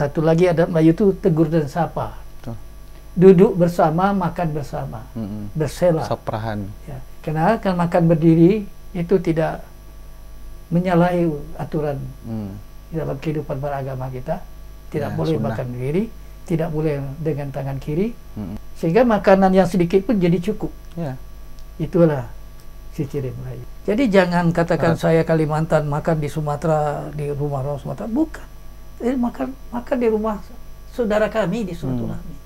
Satu lagi adat Melayu itu tegur dan sapa. Betul. Duduk bersama, makan bersama, bersela. Saprahan. Ya. Karena kan makan berdiri itu tidak menyalahi aturan di dalam kehidupan beragama kita. Tidak boleh sunnah. makan berdiri, tidak boleh dengan tangan kiri, sehingga makanan yang sedikit pun jadi cukup. Ya. Itulah si ciri Melayu. Jadi jangan katakan saya Kalimantan makan di Sumatera, di rumah orang Sumatera. Bukan. Makan di rumah saudara kami di Silaturahmi.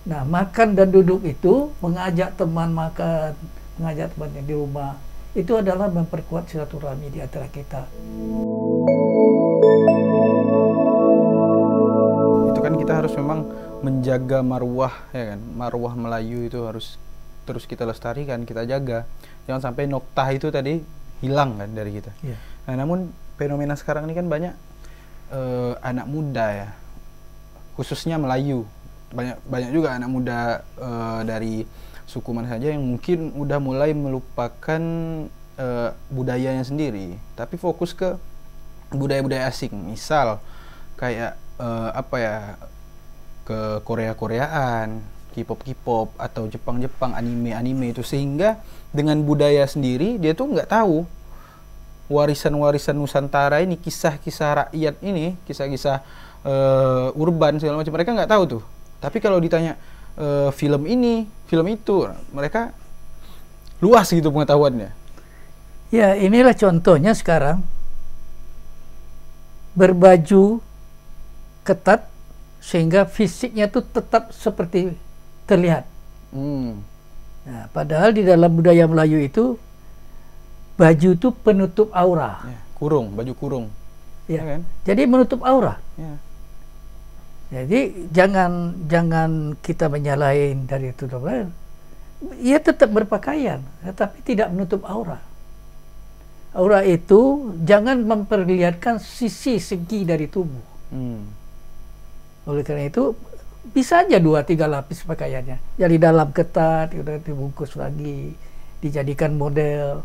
Nah, makan dan duduk itu, mengajak teman makan, mengajak teman yang di rumah, itu adalah memperkuat silaturahmi di antara kita. Itu kan kita harus memang menjaga marwah, ya kan? Marwah Melayu itu harus terus kita lestarikan, kita jaga. Jangan sampai noktah itu tadi hilang kan dari kita. Ya. Nah, namun fenomena sekarang ini kan banyak anak muda ya, khususnya Melayu. Banyak juga anak muda dari suku mana saja yang mungkin udah mulai melupakan budayanya sendiri, tapi fokus ke budaya-budaya asing. Misal kayak ke Korea-Koreaan, K-pop atau Jepang anime itu, sehingga dengan budaya sendiri dia tuh nggak tahu warisan-warisan Nusantara ini, kisah-kisah rakyat ini, kisah-kisah urban segala macam, mereka nggak tahu tuh. Tapi kalau ditanya film ini, film itu, mereka luas gitu pengetahuannya. Ya, inilah contohnya sekarang. Berbaju ketat sehingga fisiknya tuh tetap seperti terlihat. Nah, padahal di dalam budaya Melayu itu baju itu penutup aura. Ya, baju kurung. Ya, kan? Jadi menutup aura. Ya. Jadi jangan kita menyalahin dari itu. Ia tetap berpakaian, tetapi tidak menutup aura. Aura itu jangan memperlihatkan segi dari tubuh. Oleh karena itu bisa aja 2-3 lapis pakaiannya. Jadi dalam ketat, dibungkus lagi, dijadikan model.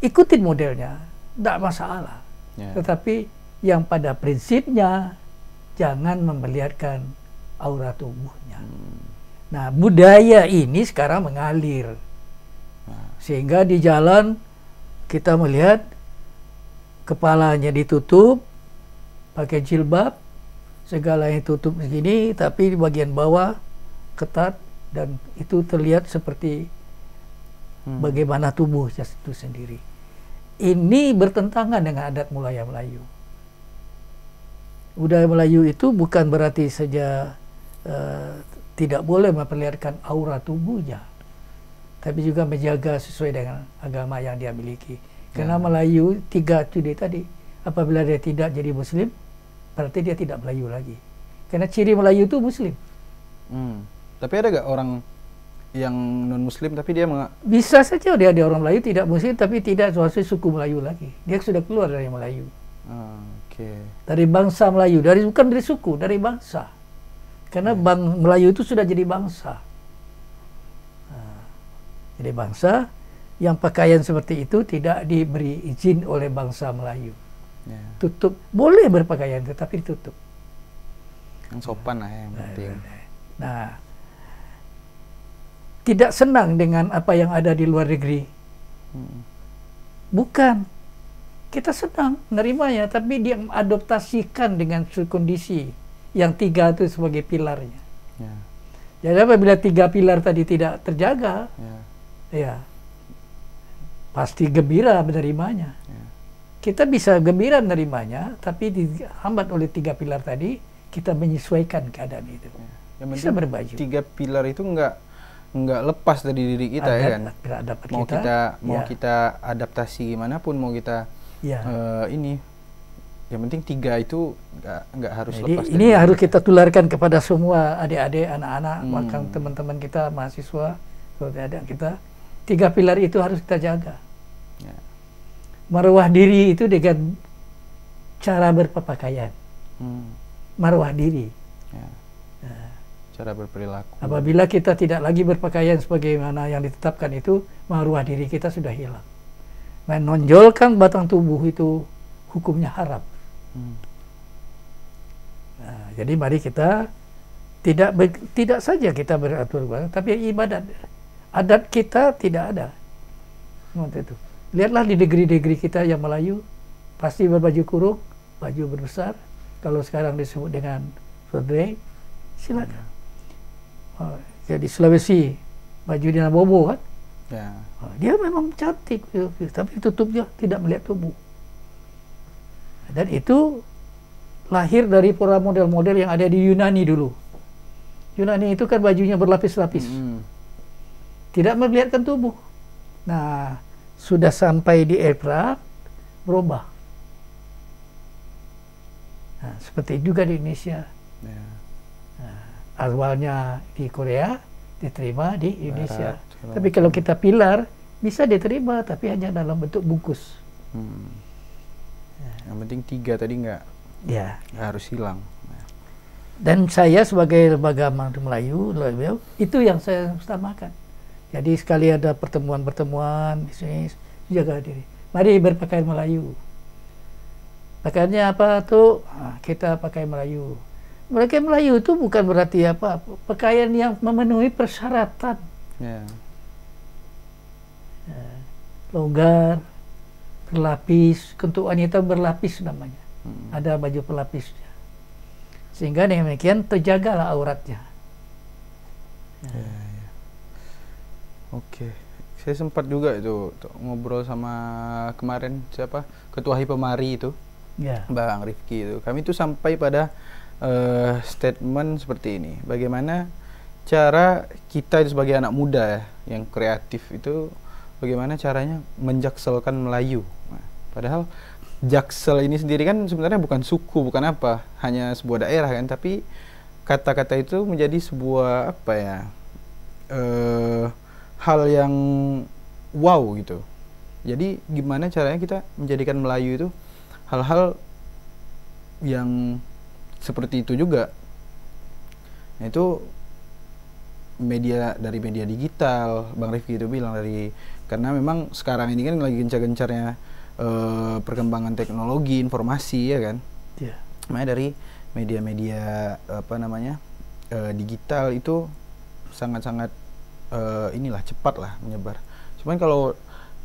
Ikutin modelnya, tidak masalah. Ya. Tetapi yang pada prinsipnya jangan memperlihatkan aura tubuhnya. Nah, budaya ini sekarang mengalir. Sehingga di jalan kita melihat kepalanya ditutup, pakai jilbab, segalanya tutup begini, tapi di bagian bawah ketat, dan itu terlihat seperti bagaimana tubuh itu sendiri. Ini bertentangan dengan adat budaya Melayu. Budaya Melayu itu bukan berarti saja tidak boleh memperlihatkan aura tubuhnya, tapi juga menjaga sesuai dengan agama yang dia miliki. Karena Melayu 3 tadi, apabila dia tidak jadi Muslim, berarti dia tidak Melayu lagi. Karena ciri Melayu itu Muslim. Tapi ada gak orang yang non-Muslim tapi dia bisa saja dia orang Melayu tidak Muslim tapi tidak sesuai suku Melayu lagi. Dia sudah keluar dari Melayu. Dari bangsa Melayu, bukan dari suku, dari bangsa. Karena Melayu itu sudah jadi bangsa. Jadi bangsa yang pakaian seperti itu tidak diberi izin oleh bangsa Melayu. Tutup, boleh berpakaian tetapi ditutup. Yang sopan lah yang penting. Nah, tidak senang dengan apa yang ada di luar negeri. Bukan. Kita senang menerimanya, tapi dia mengadaptasikan dengan kondisi yang 3 itu sebagai pilarnya. Jadi apabila 3 pilar tadi tidak terjaga, ya pasti gembira menerimanya. Kita bisa gembira menerimanya, tapi dihambat oleh 3 pilar tadi, kita menyesuaikan keadaan itu. Bisa berbaju. 3 pilar itu nggak lepas dari diri kita, ya kan? Mau kita adaptasi gimana pun, mau kita ini, yang penting 3 itu nggak harus lepas. Ini harus kita tularkan kepada semua adik-adik, anak-anak, bahkan teman-teman kita, mahasiswa, adik-adik kita. 3 pilar itu harus kita jaga. Marwah diri itu dengan cara berpakaian. Marwah diri. Cara berperilaku. Apabila kita tidak lagi berpakaian sebagaimana yang ditetapkan itu, marwah diri kita sudah hilang. Menonjolkan batang tubuh itu hukumnya haram. jadi mari kita tidak saja kita beratur, tapi ibadat. Adat kita tidak ada. Seperti itu. Lihatlah di negeri-negeri kita yang Melayu, pasti berbaju kurung, baju berbesar. Kalau sekarang disebut dengan sodre, silakan. Jadi Sulawesi, baju dia bobo kan? Ya. Dia memang cantik, tapi tutupnya tidak melihat tubuh. Dan itu lahir dari para model-model yang ada di Yunani dulu. Yunani itu kan bajunya berlapis-lapis, tidak memperlihatkan tubuh. Nah, sudah sampai di era berubah. Nah, seperti juga di Indonesia. Ya. Nah, awalnya di Korea, diterima di Indonesia. Barat, tapi kalau kita pilar, bisa diterima, tapi hanya dalam bentuk bungkus. Yang penting 3 tadi nggak harus hilang. Dan saya sebagai lembaga Melayu, itu yang saya utamakan. Jadi sekali ada pertemuan-pertemuan di sini, jaga diri. Mari berpakaian Melayu. Pakaiannya apa tuh? Nah, kita pakai Melayu. Mereka Melayu itu bukan berarti apa, pakaian yang memenuhi persyaratan. Longgar, berlapis, untuk wanita berlapis namanya. Ada baju pelapisnya. Sehingga dengan demikian terjagalah auratnya. Oke. Saya sempat juga itu ngobrol sama kemarin siapa? Ketua Hipemari itu. Bang Rifki itu. Kami itu sampai pada statement seperti ini. Bagaimana cara kita itu sebagai anak muda ya, yang kreatif itu, bagaimana caranya menjakselkan Melayu. Nah, padahal Jaksel ini sendiri kan sebenarnya bukan suku, bukan apa, hanya sebuah daerah kan, tapi kata-kata itu menjadi sebuah apa ya, hal yang wow gitu. Jadi gimana caranya kita menjadikan Melayu itu hal-hal yang seperti itu juga. Nah, itu dari media digital, Bang Rifki itu bilang, karena memang sekarang ini kan lagi gencar-gencarnya perkembangan teknologi informasi ya kan. Makanya dari media-media digital itu sangat-sangat inilah cepat lah menyebar. Cuman kalau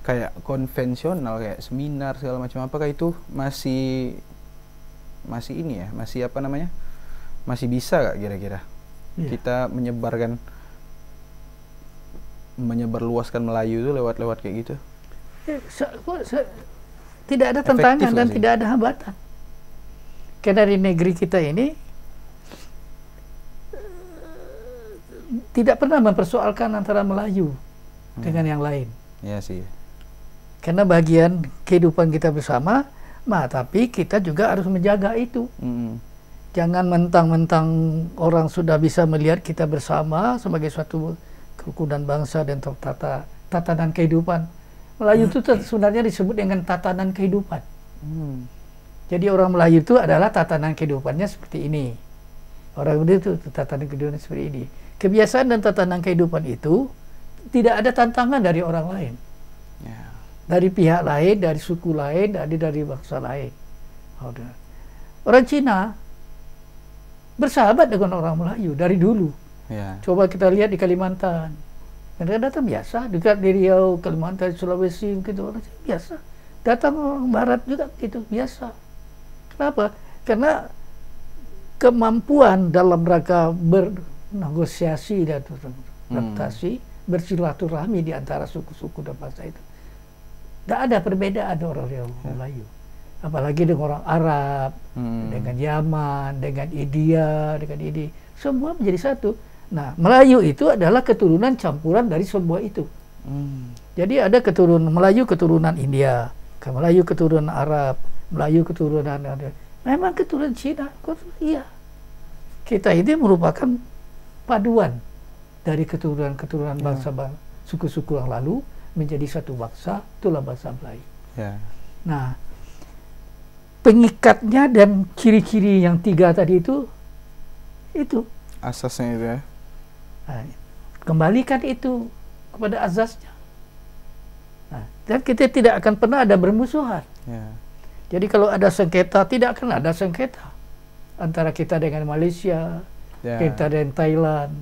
kayak konvensional kayak seminar segala macam, apakah itu masih ini ya, masih apa namanya, masih bisa gak kira-kira kita menyebarluaskan Melayu itu lewat kayak gitu? Tidak ada tantangan dan tidak ada hambatan. Karena di negeri kita ini tidak pernah mempersoalkan antara Melayu dengan yang lain. Iya sih. Karena bagian kehidupan kita bersama, tapi kita juga harus menjaga itu. Jangan mentang-mentang orang sudah bisa melihat kita bersama sebagai suatu kerukunan bangsa dan tatanan kehidupan. Melayu itu sebenarnya disebut dengan tatanan kehidupan. Jadi orang Melayu itu adalah tatanan kehidupannya seperti ini. Orang itu tatanan kehidupannya seperti ini. Kebiasaan dan tatanan kehidupan itu tidak ada tantangan dari orang lain. Dari pihak lain, dari suku lain, dari bangsa lain. Orang Cina bersahabat dengan orang Melayu dari dulu. Coba kita lihat di Kalimantan. Mereka datang biasa, dekat di Riau, Kalimantan, Sulawesi, gitu, orang biasa. Datang orang Barat juga gitu, biasa. Kenapa? Karena kemampuan dalam rangka bernegosiasi dan adaptasi, bersilaturahmi di antara suku-suku dan bangsa itu. Tidak ada perbedaan orang Melayu. Apalagi dengan orang Arab, dengan Yaman, dengan India, dengan ini. Semua menjadi satu. Nah, Melayu itu adalah keturunan campuran dari semua itu. Jadi ada Melayu keturunan India, Melayu keturunan Arab, Melayu keturunan memang keturunan Cina. Iya. Kita ini merupakan paduan dari keturunan bangsa suku-suku yang lalu menjadi satu bangsa, itulah bangsa Melayu. Nah, pengikatnya dan ciri-ciri yang 3 tadi itu asasnya itu ya. Nah, kembalikan itu kepada azasnya. Nah, dan kita tidak akan pernah ada bermusuhan. Jadi kalau ada sengketa, tidak akan ada sengketa. antara kita dengan Malaysia, kita dengan Thailand,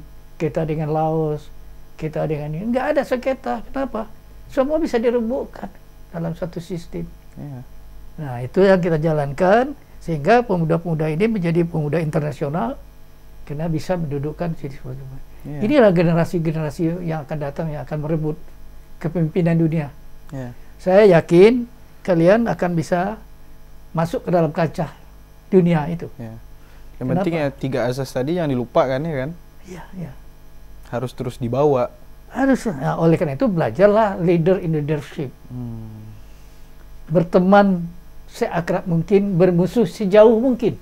kita dengan Laos, kita dengan ini. Nggak ada sengketa. Kenapa? Semua bisa dirembukkan dalam satu sistem. Nah, itu yang kita jalankan sehingga pemuda-pemuda ini menjadi pemuda internasional karena bisa mendudukkan sisi-sisi. Inilah generasi-generasi yang akan datang yang akan merebut kepemimpinan dunia. Saya yakin kalian akan bisa masuk ke dalam kancah dunia itu. Yang penting ya 3 asas tadi yang dilupakan ya kan? Iya. Harus terus dibawa. Harus. Nah, oleh karena itu belajarlah leader in leadership. Berteman seakrab mungkin, bermusuh sejauh mungkin.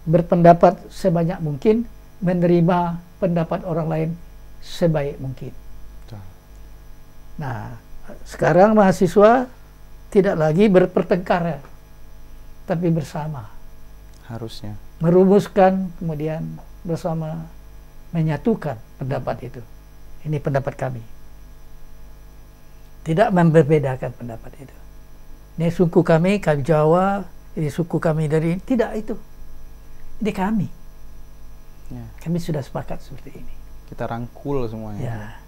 Berpendapat sebanyak mungkin, menerima pendapat orang lain sebaik mungkin. Nah, sekarang mahasiswa tidak lagi berpertengkar ya, tapi bersama. Harusnya. Merumuskan, kemudian bersama menyatukan pendapat itu. Ini pendapat kami. Tidak membedakan pendapat itu. Ini suku kami Jawa, ini suku kami dari... Tidak itu. Ini kami. Kami sudah sepakat seperti ini. Kita rangkul semuanya.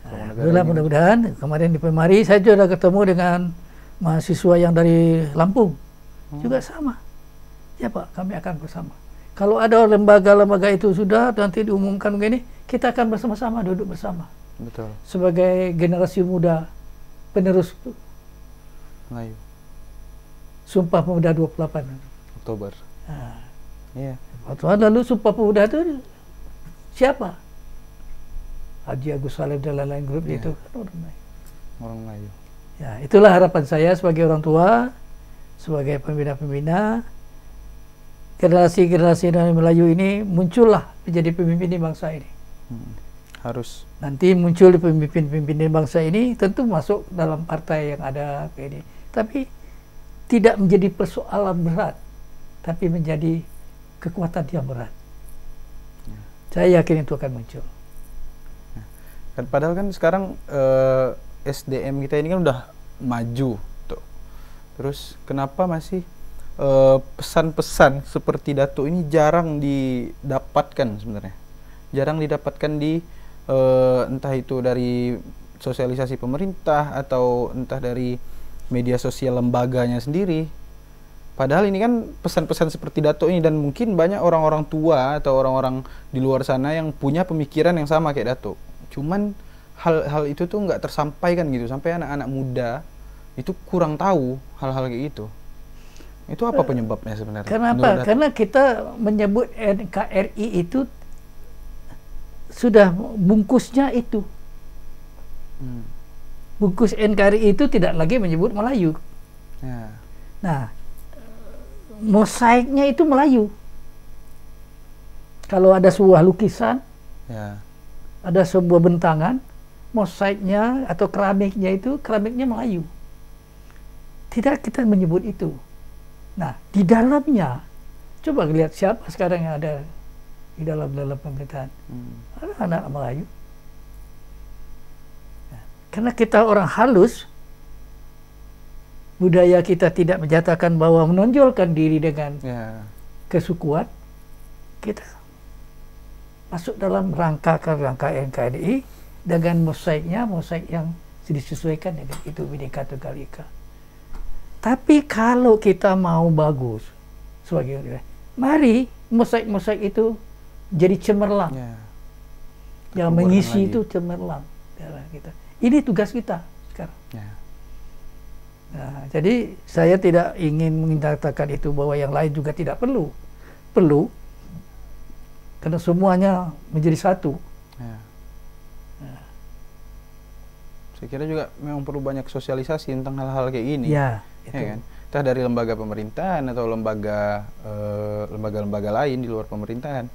Nah, mudah-mudahan kemarin di Pemari saya juga ketemu dengan mahasiswa yang dari Lampung. Juga sama. Ya Pak, kami akan bersama. Kalau ada lembaga-lembaga itu sudah nanti diumumkan begini, kita akan bersama-sama duduk bersama. Betul. Sebagai generasi muda penerus Melayu. Sumpah Pemuda 28 Oktober. Lalu Sumpah Pemuda itu siapa? Haji Agus Salim dan lain-lain grup itu kan orang Melayu. Ya, itulah harapan saya sebagai orang tua, sebagai pembina-pembina. Generasi-generasi dari Melayu ini muncullah menjadi pemimpin di bangsa ini. Harus. Nanti muncul di pemimpin-pemimpin di bangsa ini tentu masuk dalam partai yang ada ini. Tapi tidak menjadi persoalan berat, tapi menjadi kekuatan yang berat. Saya yakin itu akan muncul. Padahal kan sekarang SDM kita ini kan udah maju tuh. Terus kenapa masih pesan-pesan seperti Datuk ini jarang didapatkan sebenarnya? Jarang didapatkan di entah itu dari sosialisasi pemerintah atau entah dari media sosial lembaganya sendiri. Padahal ini kan pesan-pesan seperti Datuk ini, dan mungkin banyak orang-orang tua atau orang-orang di luar sana yang punya pemikiran yang sama kayak Datuk. Cuman hal-hal itu tuh nggak tersampaikan gitu, sampai anak-anak muda itu kurang tahu hal-hal kayak gitu. Itu apa penyebabnya sebenarnya? Kenapa? Karena kita menyebut NKRI itu sudah bungkusnya itu. Bungkus NKRI itu tidak lagi menyebut Melayu. Nah, mosaiknya itu Melayu. Kalau ada sebuah lukisan, ada sebuah bentangan, mosaiknya atau keramiknya itu keramiknya Melayu. Tidak kita menyebut itu. Nah, di dalamnya coba lihat siapa sekarang yang ada di dalam pemerintahan. Ada anak Melayu. Karena kita orang halus, budaya kita tidak menyatakan bahwa menonjolkan diri dengan kesukuan, kita masuk dalam rangka NKRI dengan mosaik yang disesuaikan dengan itu Bhinneka Tunggal Ika. Tapi kalau kita mau bagus sebagai, mari mosaik-mosaik itu jadi cemerlang. Yang mengisi lagi. Itu cemerlang darah kita. Ini tugas kita sekarang. Nah, jadi saya tidak ingin mengatakan itu bahwa yang lain juga tidak perlu. Perlu. Karena semuanya menjadi satu. Saya kira juga memang perlu banyak sosialisasi tentang hal-hal kayak gini. Itu. Ya kan? Entah dari lembaga pemerintahan atau lembaga-lembaga lain di luar pemerintahan.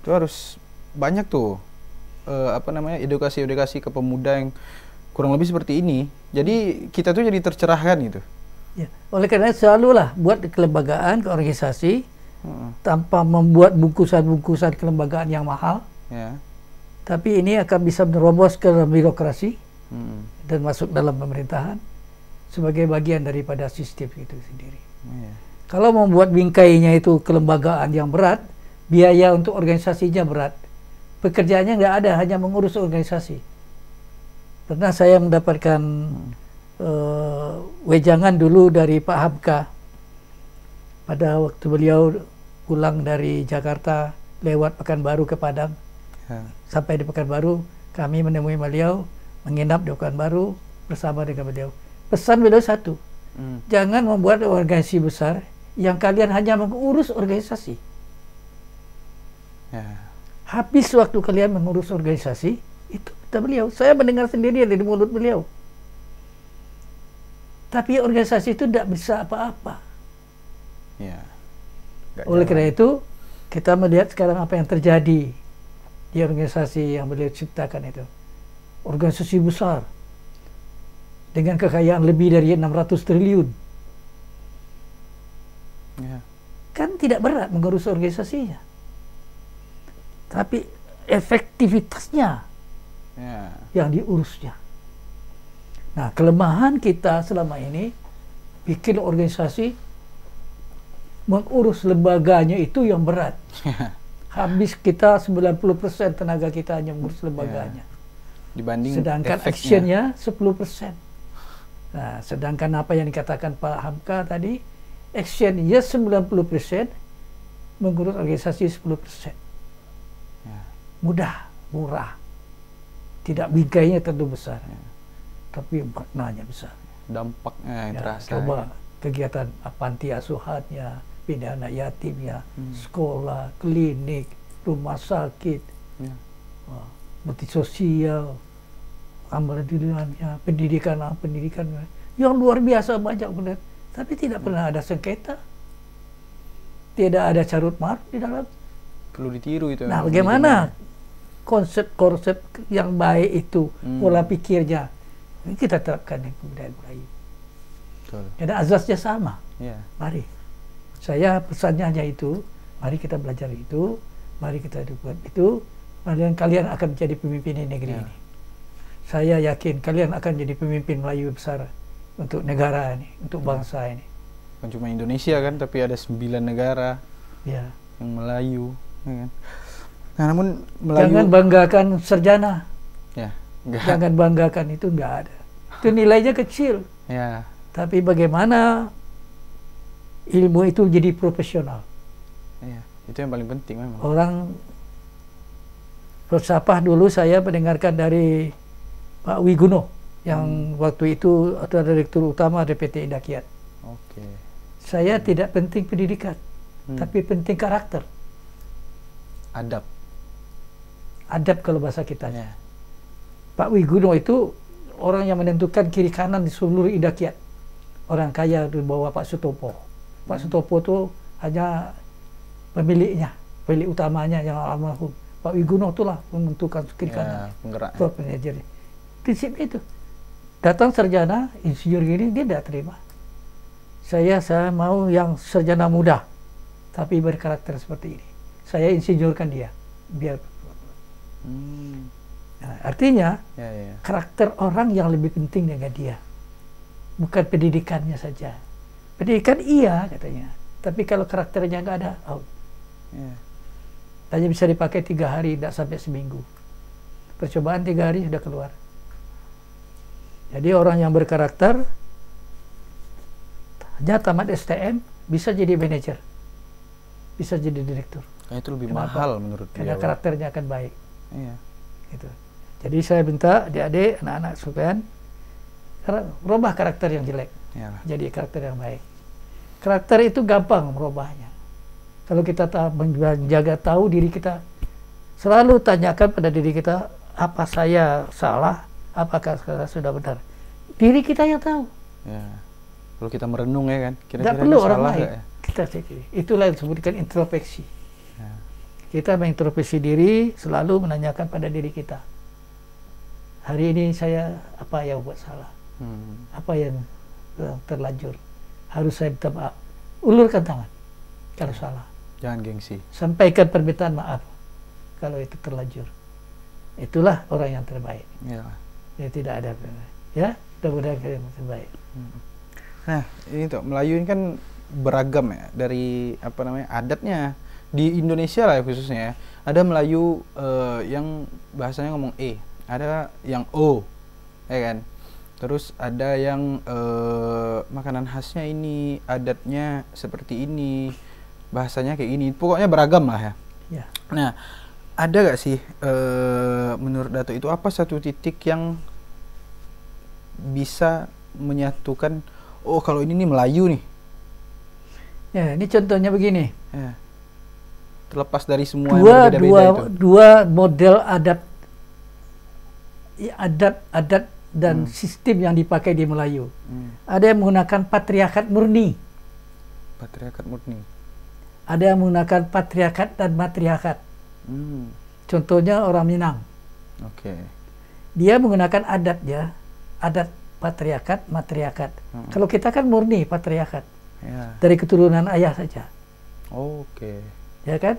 Itu harus banyak tuh edukasi-edukasi ke pemuda yang kurang lebih seperti ini. Jadi kita tuh jadi tercerahkan gitu. Oleh karena selalulah buat kelembagaan, keorganisasi tanpa membuat bungkusan-bungkusan kelembagaan yang mahal. Tapi ini akan bisa menerobos ke birokrasi dan masuk dalam pemerintahan sebagai bagian daripada sistem itu sendiri. Kalau membuat bingkainya itu kelembagaan yang berat, biaya untuk organisasinya berat. Pekerjaannya nggak ada, hanya mengurus organisasi. Pernah saya mendapatkan wejangan dulu dari Pak Hamka. Pada waktu beliau pulang dari Jakarta, lewat Pekanbaru ke Padang. Sampai di Pekanbaru, kami menemui beliau, menginap di Pekanbaru bersama dengan beliau. Pesan beliau satu, jangan membuat organisasi besar yang kalian hanya mengurus organisasi. Habis waktu kalian mengurus organisasi, itu kata beliau. Saya mendengar sendiri dari mulut beliau. Tapi organisasi itu tidak bisa apa-apa. Oleh karena itu, kita melihat sekarang apa yang terjadi di organisasi yang beliau ciptakan itu. Organisasi besar dengan kekayaan lebih dari 600 triliun. Kan tidak berat mengurus organisasinya. Tapi efektivitasnya yang diurusnya. Nah, kelemahan kita selama ini bikin organisasi, mengurus lembaganya itu yang berat. Habis kita 90% tenaga kita hanya mengurus lembaganya. Dibanding sedangkan actionnya 10%. Nah, sedangkan apa yang dikatakan Pak Hamka tadi, actionnya 90%, mengurus organisasi 10%. Mudah, murah. Tidak bingkainya tentu besar. Tapi maknanya besar. Dampaknya terasa. Coba kegiatan panti asuhannya, pindah anak yatimnya, sekolah, klinik, rumah sakit, bakti sosial, amalan pendidikan yang luar biasa banyak benar. Tapi tidak pernah ada sengketa, tidak ada carut marut di dalam. Perlu ditiru itu. Nah, bagaimana konsep-konsep yang baik itu, pola pikirnya, ini kita terapkan di kebudayaan Melayu. Ada azasnya sama. Mari. Saya pesannya hanya itu. Mari kita belajar itu. Mari kita buat itu. Kalian akan menjadi pemimpin di negeri ini. Saya yakin kalian akan jadi pemimpin Melayu besar untuk negara ini, untuk bangsa ini. Bukan cuma Indonesia kan, tapi ada 9 negara yang Melayu. Kan? Nah, namun Melayu... Jangan banggakan sarjana. Jangan banggakan, itu enggak ada. Itu nilainya kecil. Tapi bagaimana ilmu itu jadi profesional. Itu yang paling penting memang. Orang filsafah dulu saya mendengarkan dari Pak Wiguno yang waktu itu adalah direktur utama PT Indah Kiat. Saya tidak penting pendidikan, tapi penting karakter. Adab kalau bahasa kita. Pak Wiguno itu orang yang menentukan kiri kanan di seluruh Indah Kiat. Orang kaya di bawah Pak Sutopo. Pak Sutopo itu hanya pemiliknya, pemilik utamanya yang almarhum. Pak Wiguno itulah menentukan kiri kanan. Penggerak. Prinsipnya itu. Datang sarjana, insinyur gini, dia tidak terima. Saya mau yang sarjana muda, tapi berkarakter seperti ini. Saya insinyurkan dia, biar. Nah, artinya karakter orang yang lebih penting dengan dia, bukan pendidikannya saja. Pendidikan iya katanya, tapi kalau karakternya nggak ada, out. Hanya bisa dipakai 3 hari, tidak sampai seminggu. Percobaan 3 hari sudah keluar. Jadi orang yang berkarakter hanya tamat STM bisa jadi manajer, bisa jadi direktur. Itu lebih mahal menurut dia. Karena karakternya akan baik. Gitu. Jadi saya minta adik-adik, anak-anak sekalian, rubah karakter yang jelek, jadi karakter yang baik. Karakter itu gampang merubahnya. Kalau kita menjaga tahu diri kita, selalu tanyakan pada diri kita, apa saya salah, apakah saya sudah benar. Diri kita yang tahu. Kalau kita merenung ya kan, tidak perlu orang lain. Kita cek. Itulah yang disebutkan introspeksi. Kita mengintrospeksi diri, selalu menanyakan pada diri kita. Hari ini saya apa yang buat salah? Apa yang terlanjur? Harus saya minta maaf. Ulurkan tangan kalau salah. Jangan gengsi. Sampaikan permintaan maaf kalau itu terlanjur. Itulah orang yang terbaik. Ya, tidak ada. Ya, mudah-mudahan yang terbaik. Nah, ini tuh Melayu ini kan beragam ya dari apa namanya adatnya di Indonesia lah khususnya ya. Ada Melayu yang bahasanya ngomong ada yang O, ya kan. Terus ada yang makanan khasnya ini, adatnya seperti ini, bahasanya kayak gini. Pokoknya beragam lah ya. Ya. Nah, ada gak sih menurut Dato itu apa satu titik yang bisa menyatukan, oh kalau ini nih Melayu nih. Ya, ini contohnya begini. Ya. Terlepas dari semua yang berbeda-beda itu. Dua model adat dan sistem yang dipakai di Melayu. Ada yang menggunakan patriarkat murni. Patriarkat murni. Ada yang menggunakan patriarkat dan matriarkat. Contohnya orang Minang. Oke. Dia menggunakan adatnya, adat patriarkat, matriarkat. Kalau kita kan murni patriarkat. Ya. Dari keturunan ayah saja. Oke. Ya kan?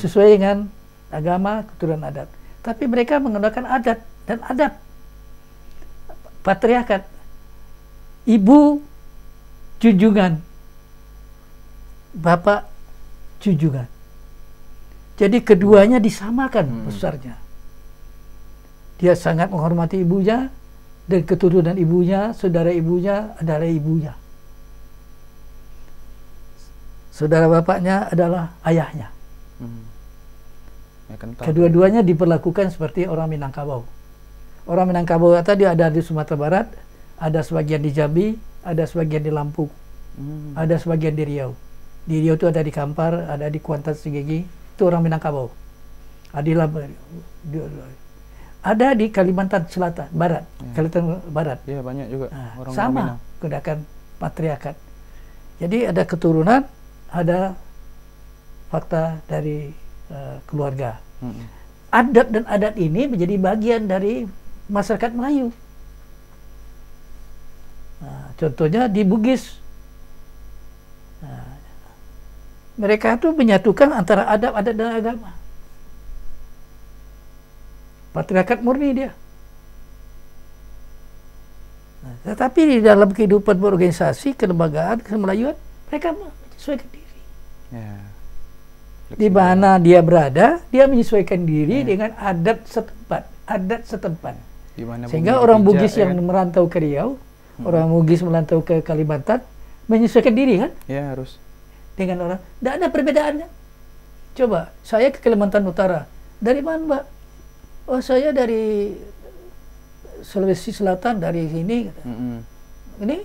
Sesuai dengan agama, keturunan adat. Tapi mereka menggunakan adat dan adat. Patriarkat. Ibu junjungan. Bapak junjungan. Jadi keduanya disamakan besarnya. Dia sangat menghormati ibunya, dan keturunan ibunya, saudara ibunya adalah ibunya. Saudara bapaknya adalah ayahnya. Ya, kedua-duanya diperlakukan seperti orang Minangkabau. Orang Minangkabau tadi ada di Sumatera Barat, ada sebagian di Jambi, ada sebagian di Lampung, ada sebagian di Riau. Di Riau itu ada di Kampar, ada di Kuantan Sigegi, itu orang Minangkabau. Ada di Kalimantan Selatan, Barat, Kalimantan Barat. Iya, banyak juga orang sama Minang. gunakan patriarkat. Jadi ada keturunan, ada fakta dari keluarga. Adat dan adat ini menjadi bagian dari masyarakat Melayu. Nah, contohnya di Bugis. Nah, mereka itu menyatukan antara adat dan agama. Patriarkat murni dia. Nah, tetapi di dalam kehidupan berorganisasi, kelembagaan, kemelayuan, mereka menyesuaikan diri. Ya. Di mana dia berada, dia menyesuaikan diri dengan adat setempat. Sehingga orang Bugis yang merantau ke Riau, orang Bugis merantau ke Kalimantan, menyesuaikan diri kan? Ya, harus. Dengan orang, tidak ada perbedaannya. Coba, saya ke Kalimantan Utara. Dari mana, Mbak? Oh, saya dari Sulawesi Selatan, dari sini. Ini?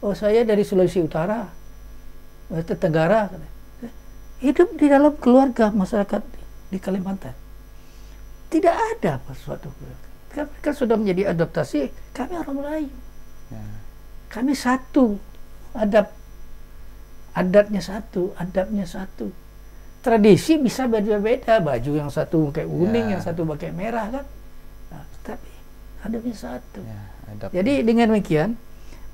Oh, saya dari Sulawesi Utara, Tenggara. Hidup di dalam keluarga masyarakat di Kalimantan. Tidak ada sesuatu. Mereka sudah menjadi adaptasi, kami orang Melayu. Ya. Kami satu, adatnya satu, adabnya satu. Tradisi bisa beda-beda, baju yang satu pakai kuning, yang satu pakai merah kan. Nah, tapi adabnya satu. Ya, jadi dengan demikian,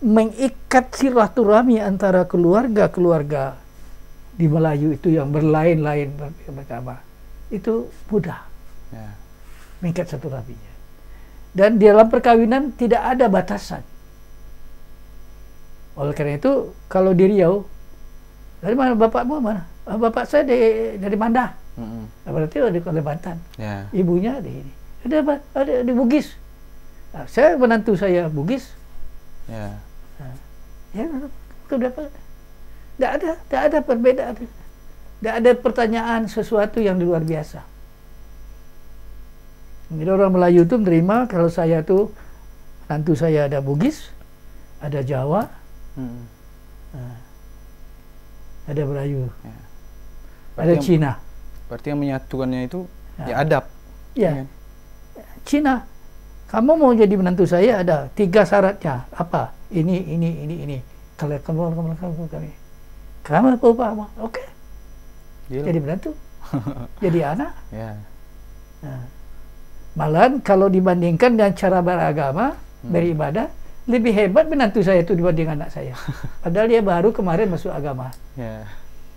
mengikat silaturahmi antara keluarga-keluarga di Melayu itu yang berlain-lain beragama itu mudah mengikat silaturahminya. Dan di dalam perkawinan tidak ada batasan. Oleh karena itu, kalau di Riau, dari mana bapakmu mana? Bapak saya dari Manda. Berarti di Kalimantan. Ibunya di ini. Ada di Bugis. Nah, saya menantu saya Bugis. Tidak ada perbedaan. Tidak ada pertanyaan sesuatu yang luar biasa. Jadi orang Melayu itu menerima kalau saya tuh menantu saya ada Bugis, ada Jawa, ada Melayu, ada Cina. Berarti yang menyatukannya itu adab. Ya. Cina. Kamu mau jadi menantu saya ada 3 syaratnya. Apa? Ini. Kalau kamu apa? Oke. Jadi menantu. Jadi anak. Nah, malahan kalau dibandingkan dengan cara beragama, beribadah, lebih hebat menantu saya itu dibanding anak saya. Padahal dia baru kemarin masuk agama.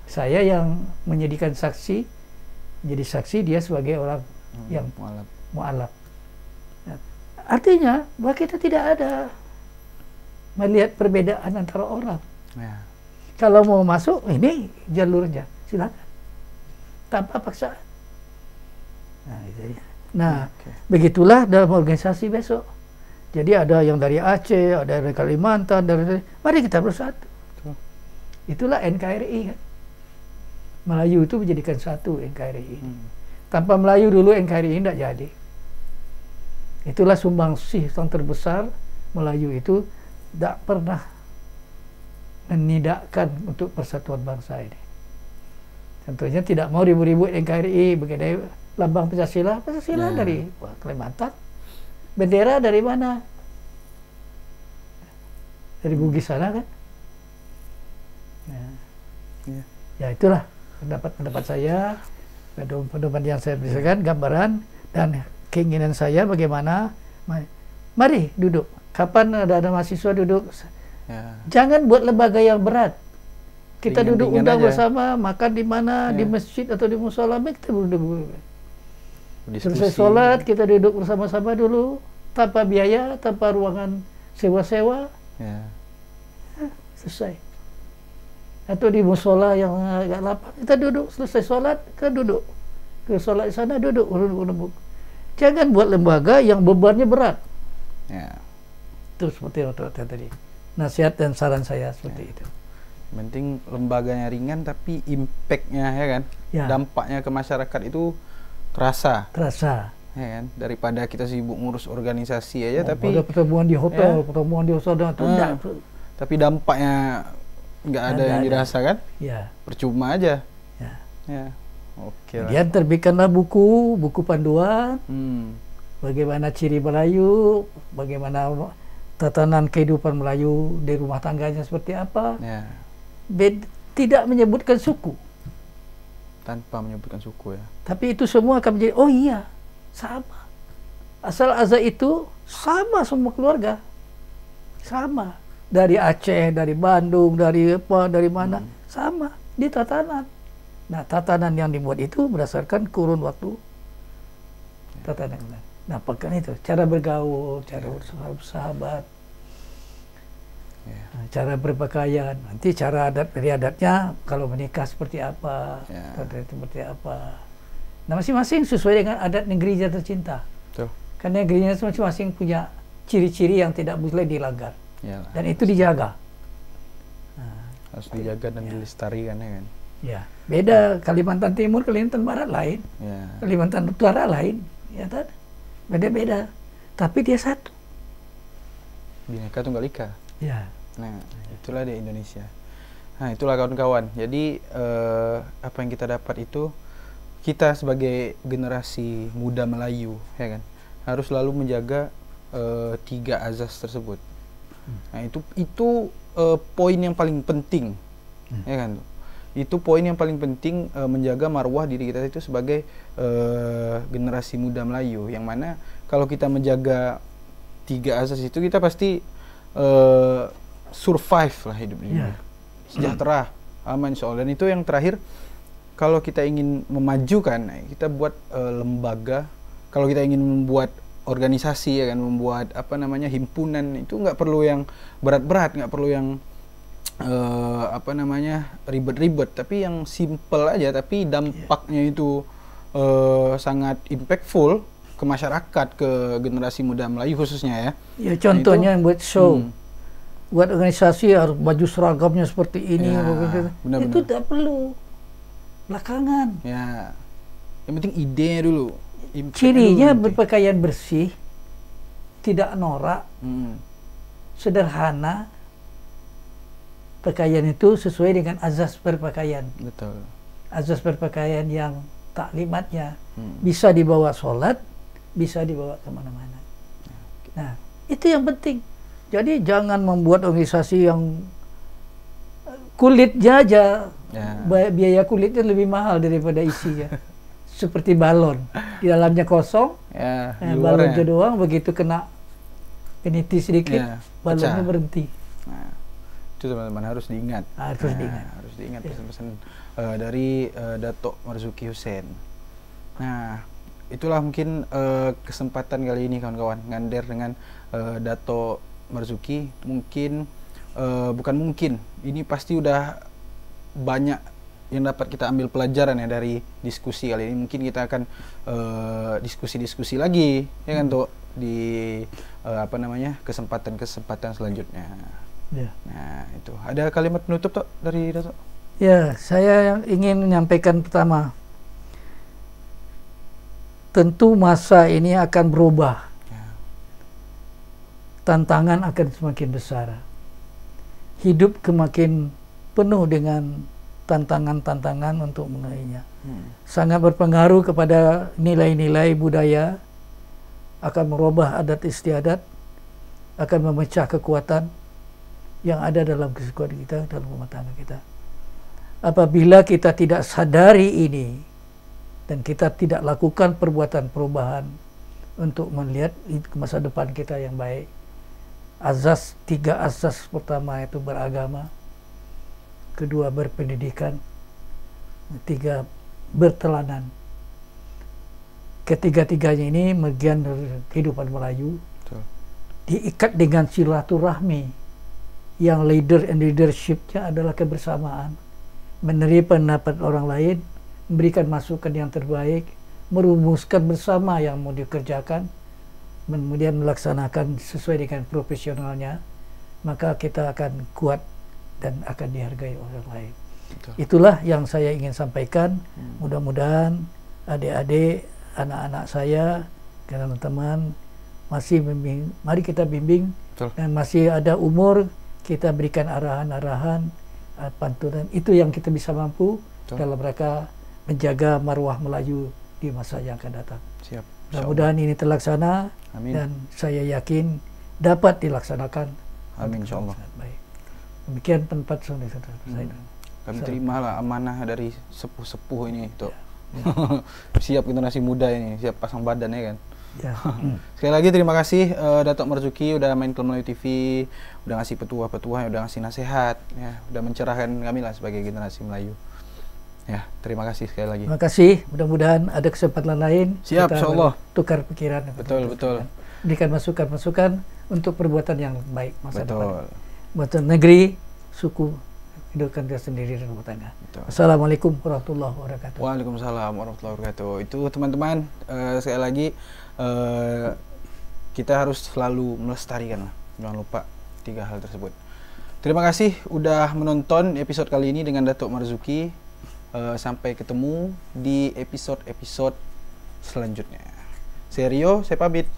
Saya yang menjadikan saksi, jadi saksi, dia sebagai orang yang mu'alaf. Nah, artinya bahwa kita tidak ada melihat perbedaan antara orang. Kalau mau masuk, ini jalurnya, silakan. Tanpa paksaan. Nah, gitu ya. Nah, begitulah dalam organisasi besok. Jadi ada yang dari Aceh, ada dari Kalimantan, mari kita bersatu. Itulah NKRI kan. Melayu itu menjadikan satu NKRI ini. Tanpa Melayu dulu NKRI tidak jadi. Itulah sumbangsih yang terbesar Melayu itu tidak pernah menidakkan untuk persatuan bangsa ini. Tentunya tidak mau ribut-ribut NKRI, begini lambang Pancasila dari Kalimantan. Bendera dari mana? Dari Bugis sana kan? Ya itulah pendapat saya, pedoman yang saya berikan, gambaran dan keinginan saya bagaimana. Mari duduk. Kapan ada mahasiswa duduk? Jangan buat lembaga yang berat. Kita duduk undang bersama, makan di mana, di masjid atau di musola, kita duduk. Selesai sholat, kita duduk bersama-sama dulu, tanpa biaya, tanpa ruangan sewa-sewa. Selesai. Atau di musola yang agak lapang, kita duduk, selesai sholat, kita duduk. Ke sholat di sana, duduk. Jangan buat lembaga yang bebannya berat. Itu seperti tadi. Nasihat dan saran saya seperti itu. Penting lembaganya ringan tapi impact-nya ya kan, dampaknya ke masyarakat itu terasa ya kan, daripada kita sibuk ngurus organisasi aja tapi pertemuan di hotel, pertemuan di hotel tapi dampaknya nggak ada yang dirasakan, percuma aja. Oke. Dia terbitkanlah buku panduan, bagaimana ciri Melayu, bagaimana tatanan kehidupan Melayu di rumah tangganya seperti apa. Tidak menyebutkan suku. Tanpa menyebutkan suku ya. Tapi itu semua akan menjadi, oh iya, sama. Asal azza itu sama semua keluarga. Sama. Dari Aceh, dari Bandung, dari mana, sama. Di tatanan. Nah, tatanan yang dibuat itu berdasarkan kurun waktu tatanan. Nah, pekan itu. Cara bergaul, cara bersahabat. Cara berpakaian, nanti cara adat beriadatnya kalau menikah seperti apa, seperti apa. Nah, masing-masing sesuai dengan adat negerinya tercinta. Karena negerinya masing-masing punya ciri-ciri yang tidak boleh dilanggar. Dan itu dijaga. Harus dijaga dan dilestarikan ya kan. Beda Kalimantan Timur, Kalimantan Barat lain, Kalimantan Utara lain, kan? Beda-beda. Tapi dia satu. Bhinneka Tunggal Ika. Nah, itulah di Indonesia. Nah, itulah kawan-kawan. Jadi apa yang kita dapat itu, kita sebagai generasi muda Melayu, ya kan, harus selalu menjaga 3 azas tersebut. Nah, itu poin yang paling penting, ya kan. Itu poin yang paling penting, menjaga marwah diri kita itu sebagai generasi muda Melayu. Yang mana kalau kita menjaga 3 azas itu, kita pasti survive lah hidup ini, sejahtera, aman insyaallah. Dan itu yang terakhir, kalau kita ingin memajukan, kita buat lembaga. Kalau kita ingin membuat organisasi, ya kan, membuat himpunan, itu nggak perlu yang berat-berat, nggak perlu yang ribet-ribet, tapi yang simple aja, tapi dampaknya itu sangat impactful ke masyarakat, ke generasi muda Melayu khususnya ya. Contohnya yang buat show, buat organisasi harus baju seragamnya seperti ini, itu tidak perlu belakangan. Yang penting idenya dulu. Cirinya berpakaian bersih, tidak norak, sederhana. Pakaian itu sesuai dengan azas berpakaian. Betul. Azas berpakaian yang taklimatnya bisa dibawa sholat, bisa dibawa kemana-mana. Nah, itu yang penting. Jadi jangan membuat organisasi yang kulitnya aja, biaya kulitnya lebih mahal daripada isinya. Seperti balon, di dalamnya kosong, balonnya doang, begitu kena peniti sedikit, balonnya berhenti. Nah, itu teman-teman harus diingat. Harus diingat pesan-pesan dari Dato' Marzuki Husein. Nah, itulah mungkin kesempatan kali ini kawan-kawan, ngander dengan Dato' Marzuki. Mungkin bukan mungkin, ini pasti udah banyak yang dapat kita ambil pelajaran ya dari diskusi kali ini. Mungkin kita akan diskusi-diskusi lagi ya kan tuh di kesempatan-kesempatan selanjutnya. Ya. Nah, itu. Ada kalimat penutup tuh dari Dato'? Ya, saya yang ingin menyampaikan pertama, tentu masa ini akan berubah. Ya. Tantangan akan semakin besar. Hidup semakin penuh dengan tantangan-tantangan untuk mengenainya. Sangat berpengaruh kepada nilai-nilai budaya, akan merubah adat istiadat, akan memecah kekuatan yang ada dalam kesekuatan kita, dalam rumah tangga kita. Apabila kita tidak sadari ini dan kita tidak lakukan perbuatan perubahan untuk melihat masa depan kita yang baik, tiga asas pertama itu beragama, kedua berpendidikan, ketiga berteladan. Ketiga-tiganya ini bagian dari kehidupan Melayu. Betul. Diikat dengan silaturahmi yang leader and leadership-nya adalah kebersamaan, menerima pendapat orang lain, memberikan masukan yang terbaik, merumuskan bersama yang mau dikerjakan, kemudian melaksanakan sesuai dengan profesionalnya, maka kita akan kuat dan akan dihargai orang lain. Betul. Itulah yang saya ingin sampaikan. Mudah-mudahan adik-adik, anak-anak saya, teman-teman masih bimbing, mari kita bimbing. Betul. Dan masih ada umur, kita berikan arahan-arahan, pantulan. Itu yang kita bisa mampu. Betul. Dalam mereka menjaga marwah Melayu di masa yang akan datang. Siap. Mudah-mudahan ini terlaksana. Amin. Dan saya yakin dapat dilaksanakan. Amin, insyaallah. Baik. Demikian tempat saya. Kami terimalah amanah dari sepuh-sepuh ini, Tok. Ya. Siap generasi muda ini, siap pasang badan ya kan. Ya. Sekali lagi terima kasih Dato' Marzuki udah main ke Melayu TV, udah ngasih petuah-petuah, udah ngasih nasihat, ya, udah mencerahkan kami lah sebagai generasi Melayu. Ya, terima kasih sekali lagi. Terima kasih. Mudah-mudahan ada kesempatan lain. Siap, insyaallah. Tukar pikiran. Betul. Berikan masukan-masukan untuk perbuatan yang baik masa depan. Buat negeri, suku, hidupkan kita sendiri dan rumah tangga. Assalamualaikum warahmatullahi wabarakatuh. Waalaikumsalam warahmatullahi wabarakatuh. Itu teman-teman, sekali lagi kita harus selalu melestarikan, jangan lupa 3 hal tersebut. Terima kasih udah menonton episode kali ini dengan Dato' Marzuki. Sampai ketemu di episode-episode selanjutnya. Saya Rio, saya pamit.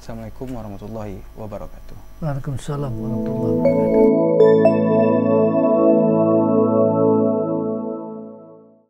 Assalamualaikum warahmatullahi wabarakatuh. Waalaikumsalam warahmatullahi wabarakatuh.